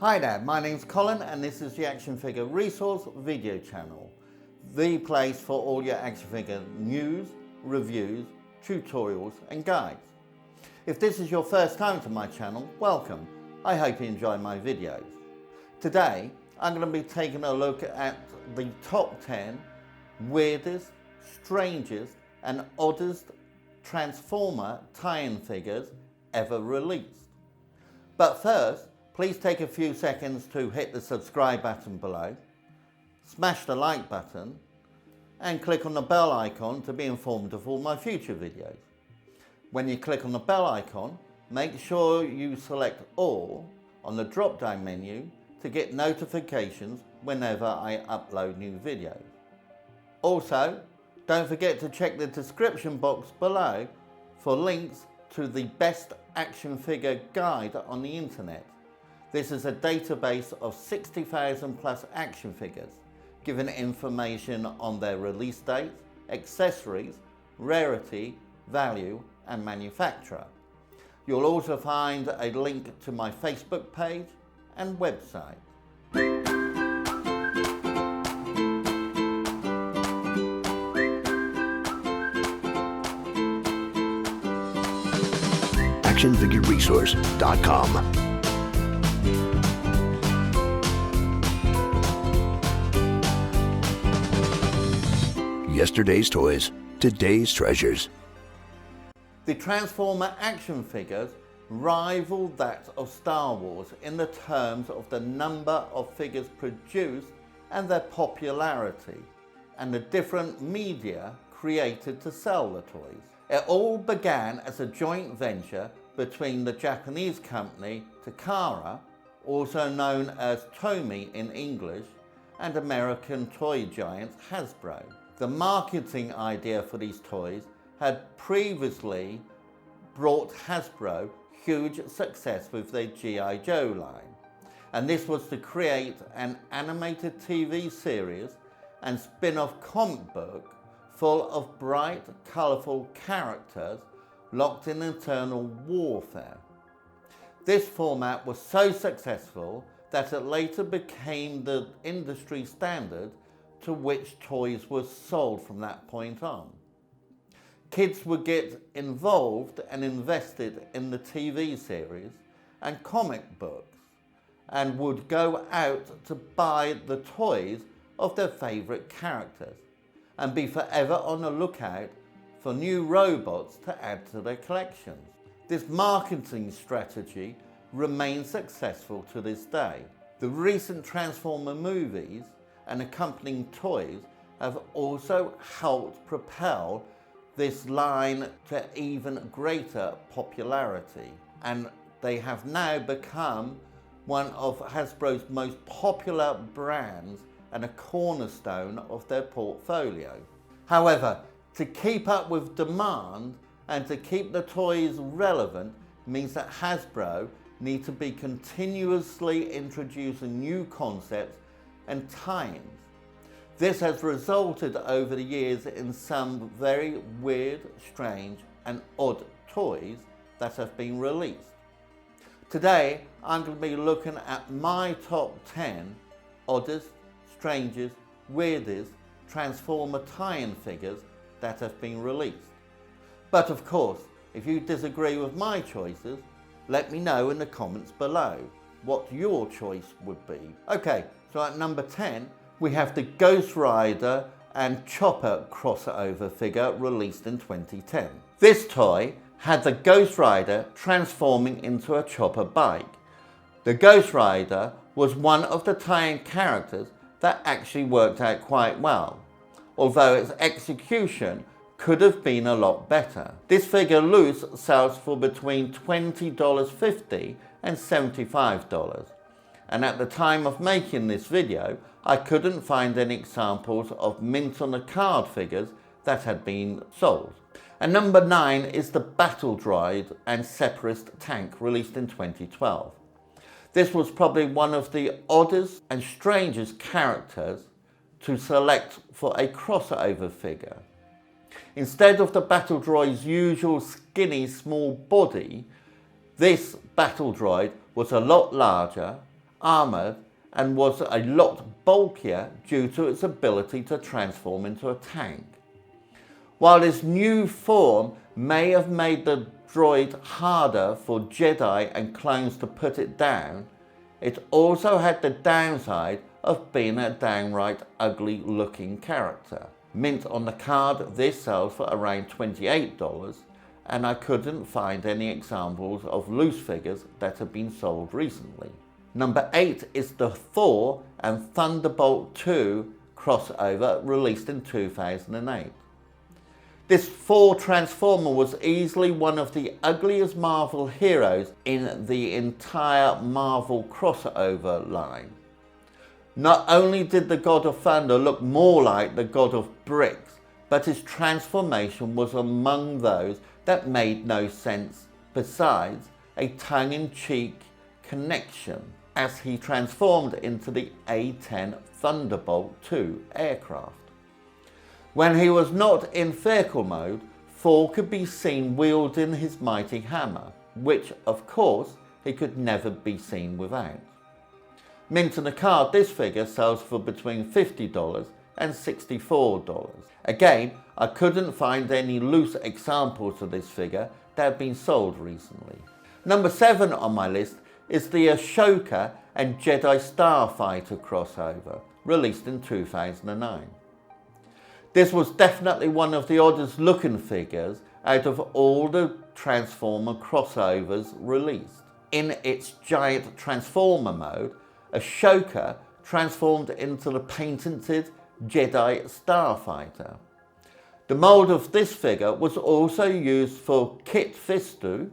Hi there, my name's Colin and this is the Action Figure Resource video channel. The place for all your action figure news, reviews, tutorials and guides. If this is your first time to my channel, welcome. I hope you enjoy my videos. Today I'm going to be taking a look at the top 10 weirdest, strangest and oddest Transformer tie-in figures ever released. But first, please take a few seconds to hit the subscribe button below, smash the like button and click on the bell icon to be informed of all my future videos. When you click on the bell icon, make sure you select all on the drop down menu to get notifications whenever I upload new videos. Also, don't forget to check the description box below for links to the best action figure guide on the internet. This is a database of 60,000 plus action figures, giving information on their release dates, accessories, rarity, value and manufacturer. You'll also find a link to my Facebook page and website. actionfigureresource.com. Yesterday's toys, today's treasures. The Transformer action figures rival that of Star Wars in the terms of the number of figures produced and their popularity, and the different media created to sell the toys. It all began as a joint venture between the Japanese company Takara, also known as Tomy in English, and American toy giant Hasbro. The marketing idea for these toys had previously brought Hasbro huge success with their G.I. Joe line, and this was to create an animated TV series and spin-off comic book full of bright, colourful characters locked in eternal warfare. This format was so successful that it later became the industry standard to which toys were sold from that point on. Kids would get involved and invested in the TV series and comic books and would go out to buy the toys of their favourite characters and be forever on the lookout for new robots to add to their collections. This marketing strategy remains successful to this day. The recent Transformer movies and accompanying toys have also helped propel this line to even greater popularity, and they have now become one of Hasbro's most popular brands and a cornerstone of their portfolio. However, to keep up with demand and to keep the toys relevant means that Hasbro need to be continuously introducing new concepts and tie-ins. This has resulted over the years in some very weird, strange and odd toys that have been released. Today I'm going to be looking at my top 10 oddest, strangest, weirdest Transformer tie-in figures that have been released. But of course, if you disagree with my choices, let me know in the comments below what your choice would be. Okay, so at number 10, we have the Ghost Rider and Chopper crossover figure released in 2010. This toy had the Ghost Rider transforming into a chopper bike. The Ghost Rider was one of the tie-in characters that actually worked out quite well, although its execution could have been a lot better. This figure loose sells for between $20.50 and $75. And at the time of making this video, I couldn't find any examples of mint on the card figures that had been sold. And number 9 is the Battle Droid and Separatist tank released in 2012. This was probably one of the oddest and strangest characters to select for a crossover figure. Instead of the Battle Droid's usual skinny small body, this Battle Droid was a lot larger, armoured and was a lot bulkier due to its ability to transform into a tank. While this new form may have made the droid harder for Jedi and clones to put it down, it also had the downside of being a downright ugly looking character. Mint on the card, this sells for around $28, and I couldn't find any examples of loose figures that have been sold recently. Number 8 is the Thor and Thunderbolt 2 crossover released in 2008. This Thor Transformer was easily one of the ugliest Marvel heroes in the entire Marvel crossover line. Not only did the God of Thunder look more like the God of Bricks, but his transformation was among those that made no sense, besides a tongue-in-cheek connection, as he transformed into the A-10 Thunderbolt II aircraft. When he was not in vehicle mode, Thor could be seen wielding his mighty hammer, which of course he could never be seen without. Mint on the card, this figure sells for between $50 and $64. Again, I couldn't find any loose examples of this figure that have been sold recently. Number 7 on my list is the Ashoka and Jedi Starfighter crossover, released in 2009. This was definitely one of the oddest looking figures out of all the Transformer crossovers released. In its giant Transformer mode, Ashoka transformed into the patented Jedi Starfighter. The mold of this figure was also used for Kit Fisto,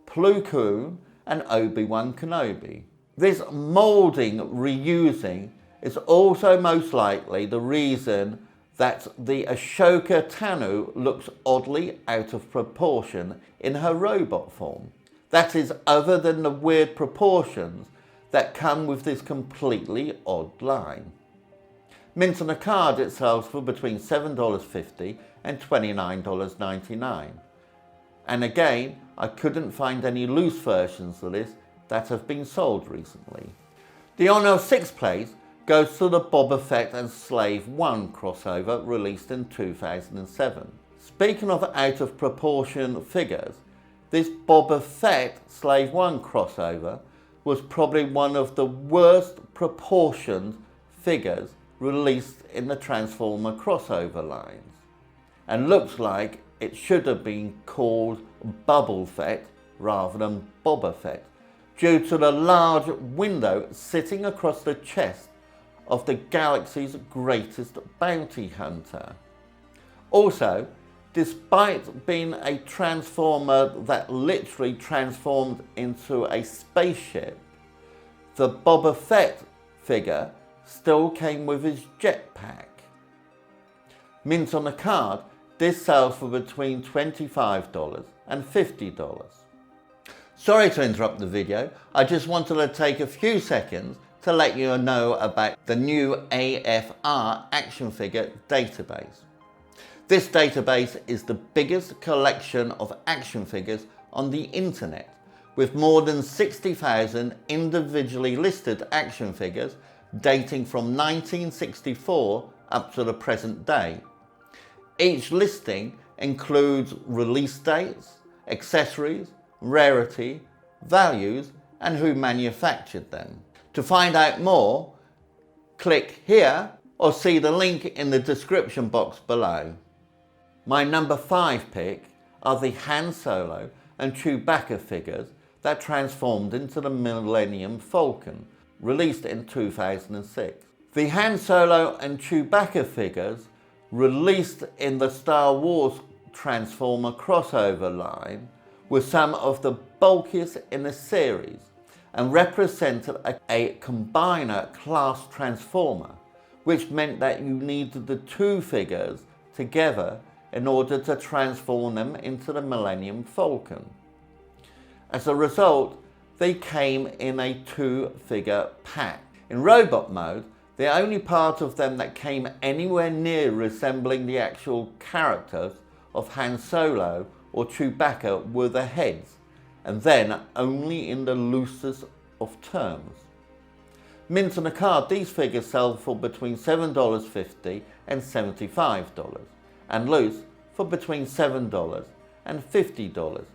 Plo Koon and Obi-Wan Kenobi. This moulding reusing is also most likely the reason that the Ashoka Tano looks oddly out of proportion in her robot form. That is, other than the weird proportions that come with this completely odd line. Mint on a card, it sells for between $7.50 and $29.99. And again, I couldn't find any loose versions of this that have been sold recently. The Honour of 6th place goes to the Boba Fett and Slave 1 crossover released in 2007. Speaking of out of proportion figures, this Boba Fett Slave 1 crossover was probably one of the worst proportioned figures released in the Transformer crossover lines, and looks like it should have been called Bubble Fett rather than Boba Fett, due to the large window sitting across the chest of the galaxy's greatest bounty hunter. Also, despite being a Transformer that literally transformed into a spaceship, the Boba Fett figure still came with his jetpack. Mint on the card, this sells for between $25 and $50. Sorry to interrupt the video, I just wanted to take a few seconds to let you know about the new AFR action figure database. This database is the biggest collection of action figures on the internet, with more than 60,000 individually listed action figures dating from 1964 up to the present day. Each listing includes release dates, accessories, rarity, values, and who manufactured them. To find out more, click here or see the link in the description box below. My number 5 pick are the Han Solo and Chewbacca figures that transformed into the Millennium Falcon, released in 2006. The Han Solo and Chewbacca figures, released in the Star Wars Transformer crossover line, were some of the bulkiest in the series and represented a combiner class transformer, which meant that you needed the two figures together in order to transform them into the Millennium Falcon. As a result, they came in a 2-figure pack. In robot mode, the only part of them that came anywhere near resembling the actual characters of Han Solo or Chewbacca were the heads, and then only in the loosest of terms. Mint on a card, these figures sell for between $7.50 and $75, and loose for between $7 and $50,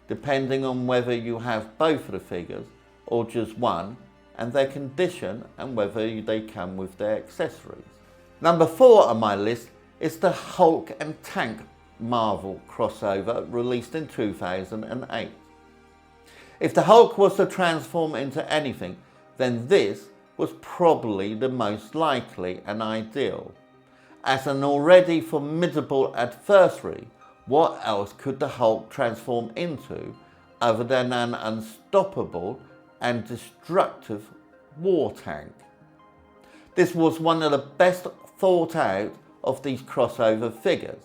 depending on whether you have both of the figures or just one, and their condition and whether they come with their accessories. Number 4 on my list is the Hulk and Tank Marvel crossover released in 2008. If the Hulk was to transform into anything, then this was probably the most likely and ideal. As an already formidable adversary, what else could the Hulk transform into other than an unstoppable and destructive war tank? This was one of the best thought out of these crossover figures.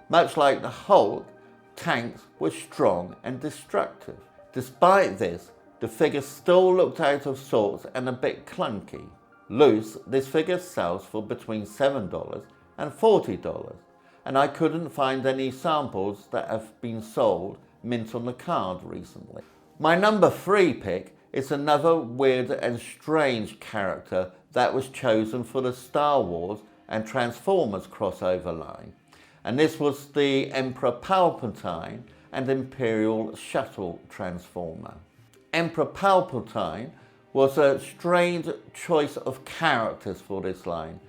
Much like the Hulk, tanks were strong and destructive. Despite this, the figure still looked out of sorts and a bit clunky. Loose, this figure sells for between $7 and $40, and I couldn't find any samples that have been sold mint on the card recently. My number 3 pick is another weird and strange character that was chosen for the Star Wars and Transformers crossover line, and this was the Emperor Palpatine and Imperial Shuttle Transformer. Emperor Palpatine was a strange choice of characters for this line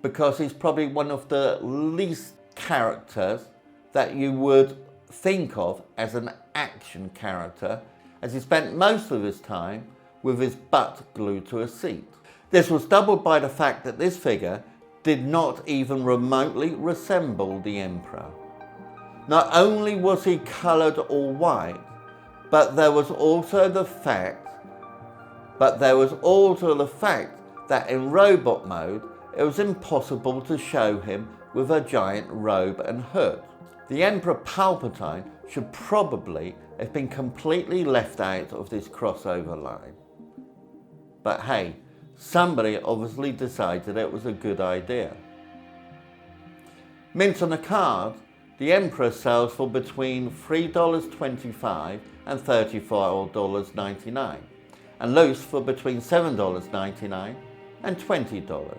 because he's probably one of the least characters that you would think of as an action character, as he spent most of his time with his butt glued to a seat. This was doubled by the fact that this figure did not even remotely resemble the Emperor. Not only was he coloured all white, but there was also the fact that in robot mode it was impossible to show him with a giant robe and hood. The Emperor Palpatine should probably have been completely left out of this crossover line. But hey, somebody obviously decided it was a good idea. Mint on a card, the Emperor sells for between $3.25 and $34.99, and loose for between $7.99 and $20.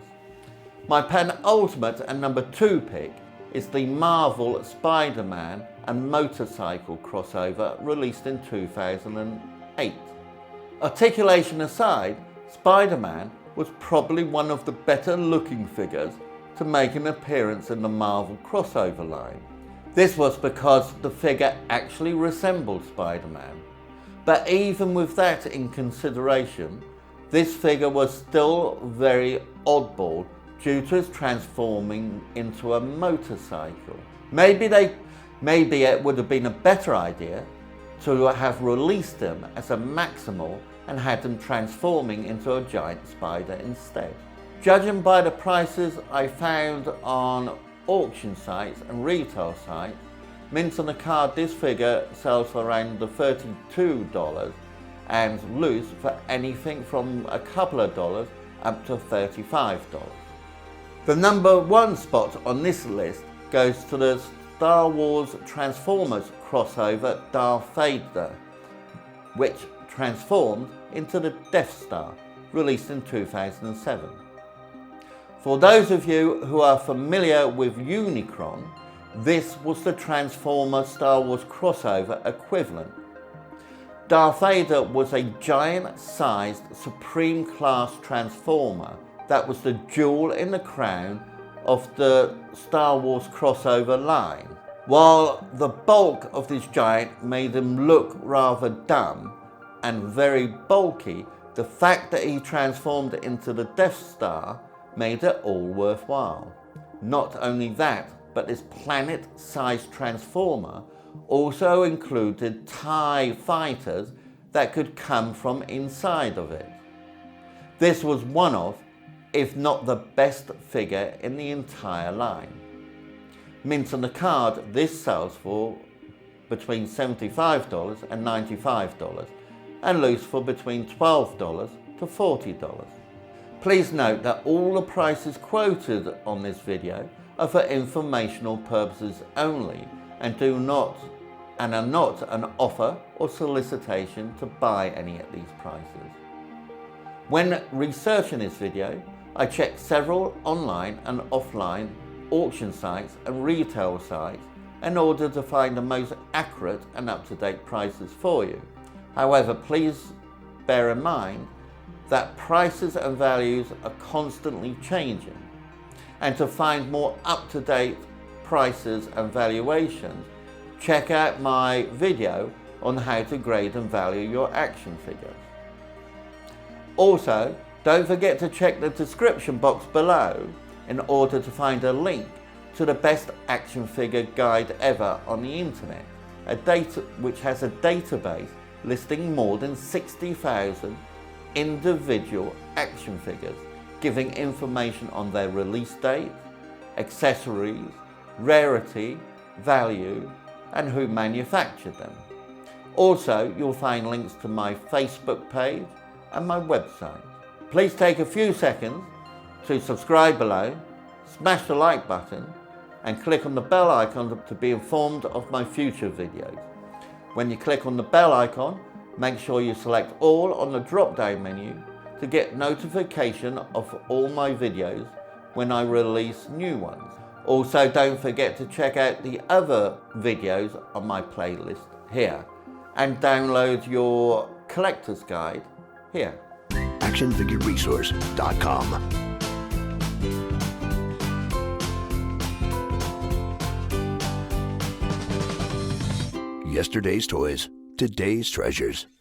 My penultimate and number 2 pick is the Marvel Spider-Man and motorcycle crossover released in 2008. Articulation aside, Spider-Man was probably one of the better looking figures to make an appearance in the Marvel crossover line. This was because the figure actually resembled Spider-Man. But even with that in consideration, this figure was still very oddball due to his transforming into a motorcycle. Maybe it would have been a better idea to have released him as a Maximal and had him transforming into a giant spider instead. Judging by the prices I found on auction sites and retail sites, mint on a card, this figure sells for around the $32 and loose for anything from a couple of dollars up to $35. The number 1 spot on this list goes to the Star Wars Transformers crossover Darth Vader, which transformed into the Death Star, released in 2007. For those of you who are familiar with Unicron, this was the Transformer Star Wars crossover equivalent. Darth Vader was a giant-sized Supreme Class Transformer that was the jewel in the crown of the Star Wars crossover line. While the bulk of this giant made him look rather dumb and very bulky, the fact that he transformed into the Death Star made it all worthwhile. Not only that, but this planet-sized transformer also included TIE fighters that could come from inside of it. This was one of, if not the best figure in the entire line. Mint on the card, this sells for between $75 and $95 and loose for between $12 to $40. Please note that all the prices quoted on this video are for informational purposes only and are not an offer or solicitation to buy any of these prices. When researching this video, I checked several online and offline auction sites and retail sites in order to find the most accurate and up-to-date prices for you. However, please bear in mind that prices and values are constantly changing. And to find more up-to-date prices and valuations, check out my video on how to grade and value your action figures. Also, don't forget to check the description box below in order to find a link to the best action figure guide ever on the internet, which has a database listing more than 60,000 individual action figures, giving information on their release date, accessories, rarity, value, and who manufactured them. Also, you'll find links to my Facebook page and my website. Please take a few seconds to subscribe below, smash the like button, and click on the bell icon to be informed of my future videos. When you click on the bell icon, make sure you select all on the drop-down menu to get notification of all my videos when I release new ones. Also, don't forget to check out the other videos on my playlist here and download your collector's guide here. actionfigureresource.com. Yesterday's toys, today's treasures.